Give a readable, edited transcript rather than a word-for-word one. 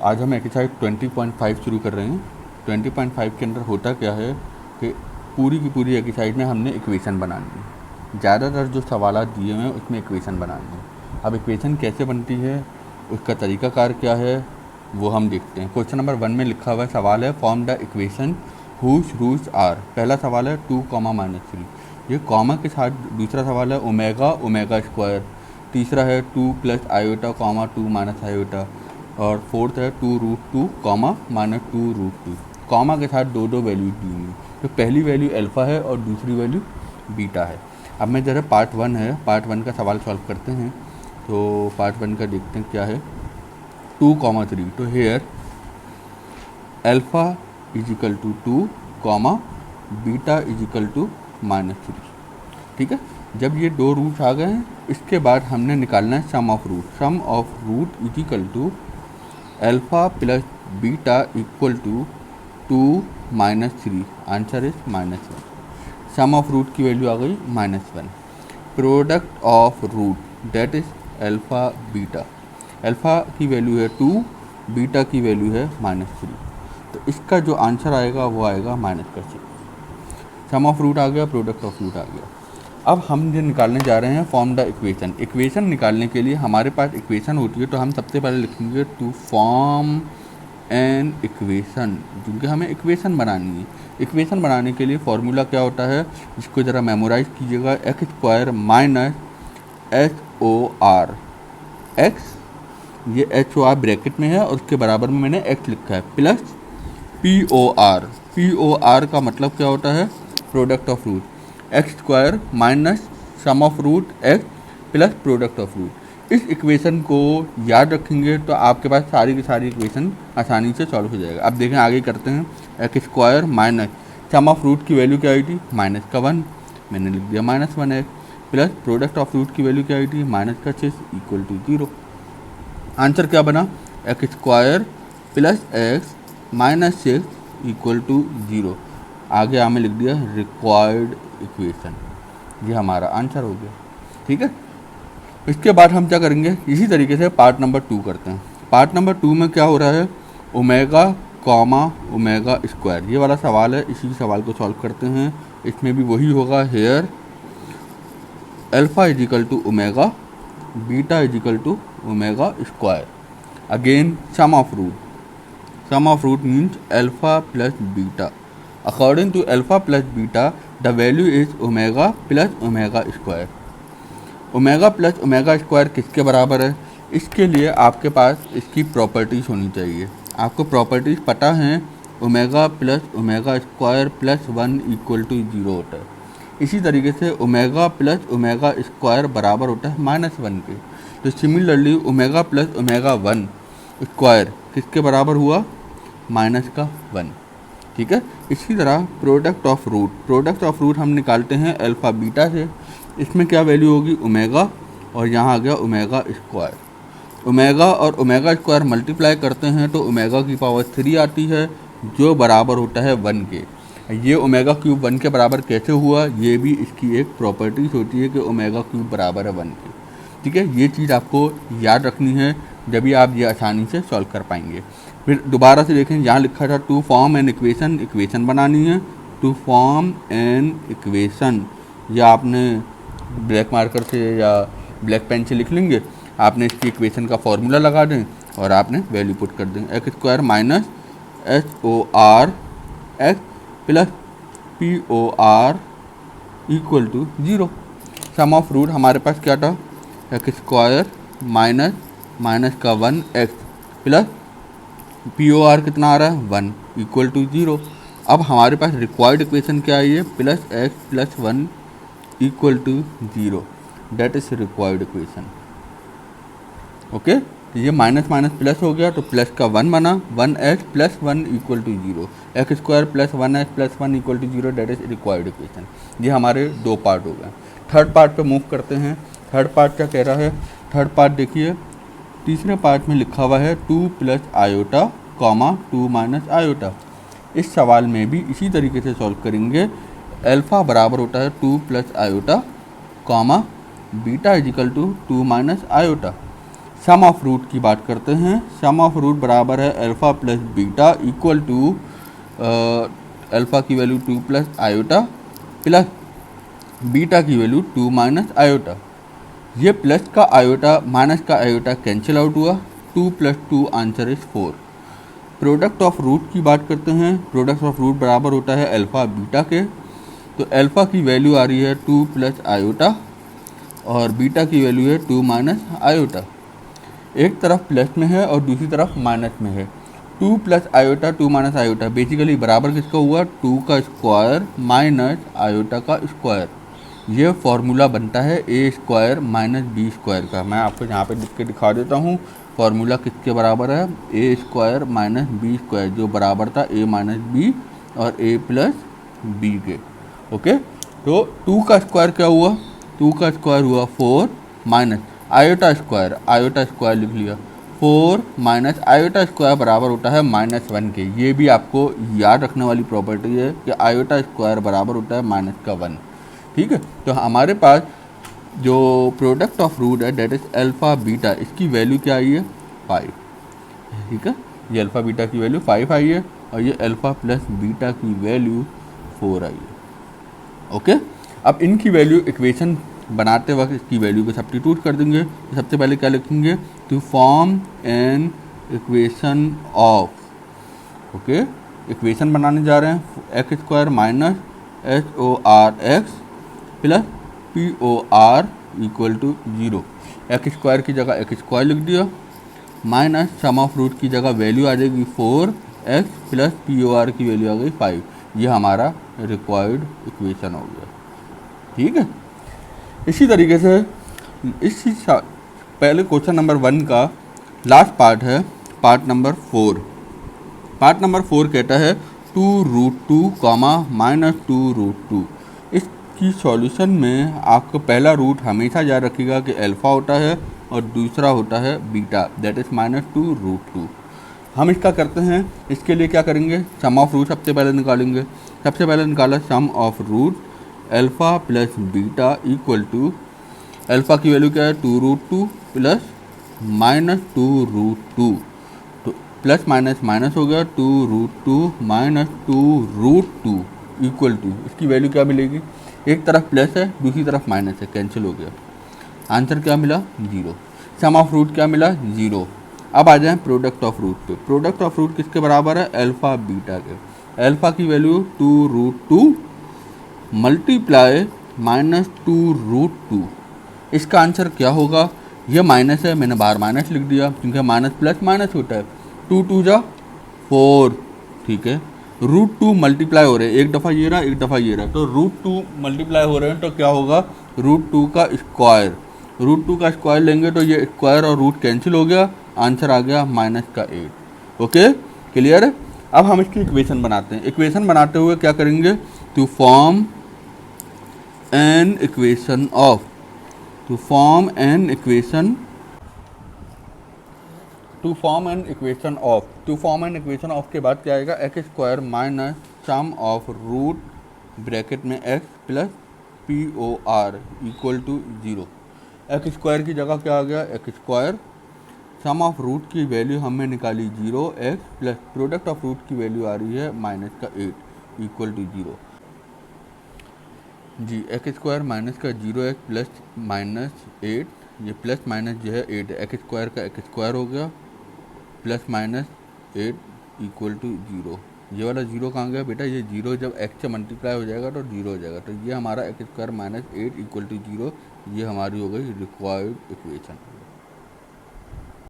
आज हम एक्सरसाइज 20.5 शुरू कर रहे हैं। 20.5 के अंदर होता क्या है कि पूरी की पूरी एक्सरसाइज में हमने इक्वेशन बनानी है। ज़्यादातर जो सवाल दिए हुए हैं उसमें इक्वेशन बनानी है। अब इक्वेशन कैसे बनती है, उसका तरीकाकार क्या है, वो हम देखते हैं। क्वेश्चन नंबर 1 में लिखा हुआ सवाल है, form the equation whose roots are. पहला सवाल है 2, -3। ये कॉमा के साथ दूसरा सवाल है ओमेगा ओमेगा स्क्वायर। तीसरा है 2 + आयोटा, 2 - आयोटा। और फोर्थ है 2√2, -2√2। कॉमा के साथ दो वैल्यू दी हुई। तो पहली वैल्यू अल्फ़ा है और दूसरी वैल्यू बीटा है। अब मैं जरा पार्ट 1 है, पार्ट 1 का सवाल सॉल्व करते हैं। तो पार्ट 1 का देखते हैं क्या है। 2, 3। तो हेयर अल्फ़ा = 2, बीटा = -3। ठीक है। जब ये दो रूट्स आ गए हैं, इसके बाद हमने निकालना है sum of root. Sum of root = alpha + beta = 2 - 3। Answer is -1। Sum of root की वैल्यू आ गई -1। Product of root that is alpha beta. Alpha की वैल्यू है 2, बीटा की वैल्यू है -3। तो इसका जो आंसर आएगा वो आएगा -6। सम ऑफ रूट आ गया, प्रोडक्ट ऑफ रूट आ गया। अब हम ये निकालने जा रहे हैं फॉर्म द इक्वेशन। इक्वेशन निकालने के लिए हमारे पास इक्वेशन होती है, तो हम सबसे पहले लिखेंगे टू फॉर्म एन इक्वेशन, क्योंकि हमें इक्वेशन बनानी है। इक्वेशन बनाने के लिए फॉर्मूला क्या होता है, इसको ज़रा मेमोराइज कीजिएगा। x² - HOR। x ये HOR ब्रैकेट में है और उसके बराबर में मैंने x लिखा है, प्लस POR। POR का मतलब क्या होता है, product of root. x² - sum of root x plus product of root. इस इक्वेशन को याद रखेंगे तो आपके पास सारी की सारी इक्वेशन आसानी से सॉल्व हो जाएगा। अब देखें आगे करते हैं। x² - सम ऑफ रूट की वैल्यू क्या आई थी, -1, मैंने लिख दिया -1x, plus product of root की वैल्यू क्या आई थी, -6 = 0। आंसर क्या बना, x² + x -6 = 0। आगे हमें लिख दिया रिक्वायर्ड इक्वेशन। ये हमारा आंसर हो गया। ठीक है। इसके बाद हम क्या करेंगे, इसी तरीके से पार्ट नंबर 2 करते हैं। पार्ट नंबर 2 में क्या हो रहा है, ओमेगा, ओमेगा स्क्वायर, ये वाला सवाल है। इसी सवाल को सॉल्व करते हैं। इसमें भी वही होगा, here alpha = omega, beta = omega square. Again sum of root. Sum of root means alpha + beta. According to alpha plus beta, the value is omega plus omega square। Omega plus omega square किसके बराबर है, इसके लिए आपके पास इसकी properties होनी चाहिए। आपको प्रॉपर्टीज़ पता हैं, omega plus omega square plus 1 = 0 होता है। इसी तरीके से ओमेगा प्लस ओमेगा स्क्वायर बराबर होता है -1 के। तो similarly omega plus omega 1 square किसके बराबर हुआ, -1। ठीक है। इसी तरह product of root. Product of root हम निकालते हैं अल्फ़ा बीटा से। इसमें क्या वैल्यू होगी, ओमेगा, और यहाँ आ गया ओमेगा स्क्वायर। ओमेगा और ओमेगा स्क्वायर मल्टीप्लाई करते हैं तो ओमेगा की पावर 3 आती है, जो बराबर होता है 1 के। ये ओमेगा क्यूब 1 के बराबर कैसे हुआ, ये भी इसकी एक प्रॉपर्टीज होती है कि ओमेगा क्यूब बराबर है 1 के। ठीक है। ये चीज़ आपको याद रखनी है, जब भी आप ये आसानी से सॉल्व कर पाएंगे। फिर दोबारा से देखें, यहाँ लिखा था to form an equation, equation बनानी है। टू फॉर्म एन इक्वेशन, या आपने ब्लैक मार्कर से या ब्लैक पेन से लिख लेंगे। आपने इसकी इक्वेशन का फॉर्मूला लगा दें और आपने वैल्यू पुट कर दें। x² - HOR x plus POR = 0। Sum of root हमारे पास क्या था, x² - -1x प्लस POR कितना आ रहा है, 1 = 0। अब हमारे पास रिक्वायर्ड इक्वेशन क्या आई है, +x + 1 = 0। That is required equation. Okay. तो ये माइनस माइनस प्लस हो गया, तो प्लस का 1 बना, 1x + 1 = 0। x² + 1x + 1 = 0, that is required equation. ये हमारे 2 पार्ट हो गए। थर्ड पार्ट पे मूव करते हैं। थर्ड पार्ट क्या कह रहा है, थर्ड पार्ट देखिए, तीसरे पार्ट में लिखा हुआ है 2 + आयोटा, 2 - आयोटा। इस सवाल में भी इसी तरीके से सॉल्व करेंगे। अल्फ़ा बराबर होता है 2 + iota, beta = 2 - iota. Sum of root की बात करते हैं। सम ऑफ रूट बराबर है alpha plus beta equal to alpha की value 2 plus iota plus beta की वैल्यू 2 माइनस आयोटा। ये प्लस का आयोटा माइनस का आयोटा कैंसिल आउट हुआ, 2 plus 2 answer is 4। Product of root की बात करते हैं। प्रोडक्ट ऑफ रूट बराबर होता है अल्फ़ा बीटा के। तो अल्फ़ा की वैल्यू आ रही है 2 प्लस आयोटा और बीटा की वैल्यू है 2 माइनस आयोटा। एक तरफ प्लस में है और दूसरी तरफ माइनस में है। 2 plus iota 2 minus iota basically बराबर किसका हुआ, 2 का स्क्वायर माइनस आयोटा का स्क्वायर। ये फॉर्मूला बनता है ए स्क्वायर माइनस बी स्क्वायर का। मैं आपको यहाँ पे लिख के दिखा देता हूँ। फॉर्मूला किसके बराबर है, ए स्क्वायर माइनस बी स्क्वायर, जो बराबर था ए माइनस बी और ए प्लस बी के। ओके, तो 2 का स्क्वायर क्या हुआ, 2 का स्क्वायर हुआ 4 माइनस आयोटा स्क्वायर लिख लिया। 4 माइनस आयोटा स्क्वायर बराबर होता है -1 के। ये भी आपको याद रखने वाली प्रॉपर्टी है कि आयोटा स्क्वायर बराबर होता है -1। ठीक है, तो हमारे पास जो प्रोडक्ट ऑफ रूट है डेट इज अल्फ़ा बीटा, इसकी वैल्यू क्या आई है 5। ठीक है, ये अल्फ़ा बीटा की वैल्यू 5 आई है और ये अल्फ़ा प्लस बीटा की वैल्यू 4 आई है। ओके, अब इनकी वैल्यू इक्वेशन बनाते वक्त इसकी वैल्यू को सब्स्टिट्यूट कर देंगे। तो सबसे पहले क्या लिखेंगे, to form an equation of, okay, equation बनाने जा रहे हैं x square minus HORX plus POR equal to 0। X square की जगह एक्स स्क्वायर लिख दिया, माइनस सम ऑफ रूट की जगह वैल्यू आ जाएगी 4x प्लस POR की वैल्यू आ गई 5। ये हमारा रिक्वायर्ड इक्वेशन हो गया। ठीक है, इसी तरीके से इसी पहले क्वेश्चन नंबर 1 का लास्ट पार्ट है पार्ट नंबर 4। पार्ट नंबर 4 कहता है 2√2 -2√2। इसकी सॉल्यूशन में आपको पहला रूट हमेशा याद रखिएगा कि अल्फ़ा होता है और दूसरा होता है बीटा, दैट इज़ -2√2। हम इसका करते हैं, इसके लिए क्या करेंगे, सम ऑफ रूट सबसे पहले निकालेंगे। सबसे पहले निकाला sum of root alpha plus beta equal to, alpha की वैल्यू क्या है 2√2 प्लस -2√2। तो प्लस माइनस माइनस हो गया, 2√2 -2√2 इक्वल टू, इसकी वैल्यू क्या मिलेगी, एक तरफ प्लस है दूसरी तरफ माइनस है, कैंसिल हो गया। आंसर क्या मिला 0। सम ऑफ रूट क्या मिला 0। अब आ जाएं प्रोडक्ट ऑफ रूट पे। प्रोडक्ट ऑफ रूट किसके बराबर है, अल्फ़ा बीटा के। अल्फ़ा की वैल्यू 2√2 मल्टीप्लाई -2√2। इसका आंसर क्या होगा, ये माइनस है, मैंने बाहर माइनस लिख दिया क्योंकि माइनस प्लस माइनस होता है। 2 2 जा 4, ठीक है, √2 मल्टीप्लाई हो रहे हैं, एक दफ़ा ये रहा एक दफ़ा ये रहा, तो √2 मल्टीप्लाई हो रहे हैं तो क्या होगा √2 का स्क्वायर। √2 का स्क्वायर लेंगे तो ये स्क्वायर और रूट कैंसिल हो गया, आंसर आ गया -8। ओके, क्लियर है। अब हम इसकी इक्वेशन बनाते हैं। इक्वेशन बनाते हुए क्या करेंगे, to form an equation of, to form an equation of के बाद क्या आएगा, x square minus sum of root bracket में x plus POR equal to 0। X square की जगह क्या आ गया, x square, sum of root की वैल्यू हमने निकाली 0x plus product of root की वैल्यू आ रही है -8 इक्वल टू 0। जी, एक्स स्क्वायर माइनस का 0x प्लस -8, ये प्लस माइनस जो है 8 है, एक्स स्क्वायर का एक्स स्क्वायर हो गया प्लस -8 इक्वल टू 0। ये वाला 0 कहाँ गया बेटा, ये 0 जब x से मल्टीप्लाई हो जाएगा तो 0 हो जाएगा। तो ये हमारा एक्स स्क्वायर -8 इक्वल टू 0, ये हमारी हो गई रिक्वायर्ड इक्वेशन।